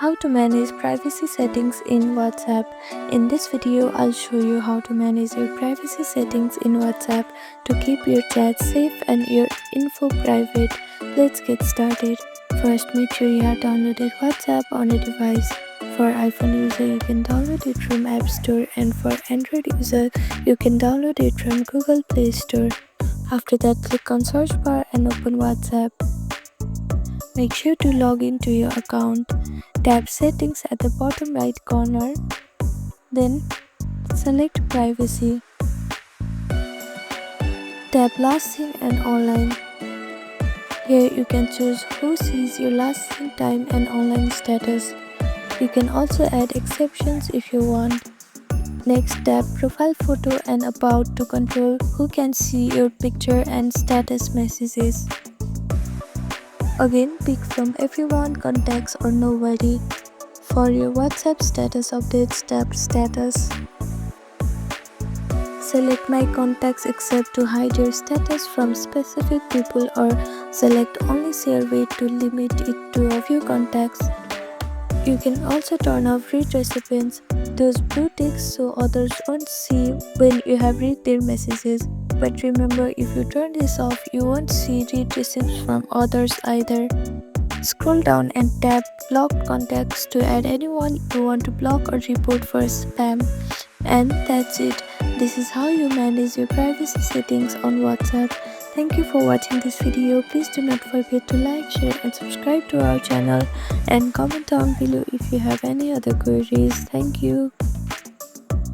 How to manage privacy settings in WhatsApp. In this video, I'll show you how to manage your privacy settings in WhatsApp to keep your chat safe and your info private. Let's get started. First, make sure you have downloaded WhatsApp on a device. For iPhone user, you can download it from App Store, and for Android user, you can download it from Google Play Store. After that, click on search bar and open WhatsApp. Make sure to log into your account. Tap Settings at the bottom right corner. Then select Privacy. Tap Last Seen and Online. Here you can choose who sees your last seen time and online status. You can also add exceptions if you want. Next, tap Profile Photo and About to control who can see your picture and status messages. Again, pick from Everyone, Contacts or Nobody. For your WhatsApp status updates, tap Status. Select My Contacts except to hide your status from specific people, or select Only Share With to limit it to a few contacts. You can also turn off Read Recipients, those blue ticks, so others won't see when you have read their messages. But remember, if you turn this off, you won't see read receipts from others either. Scroll down and tap Block Contacts to add anyone you want to block or report for spam. And that's it. This is how you manage your privacy settings on WhatsApp. Thank you for watching this video. Please do not forget to like, share and subscribe to our channel, and comment down below if you have any other queries. Thank you.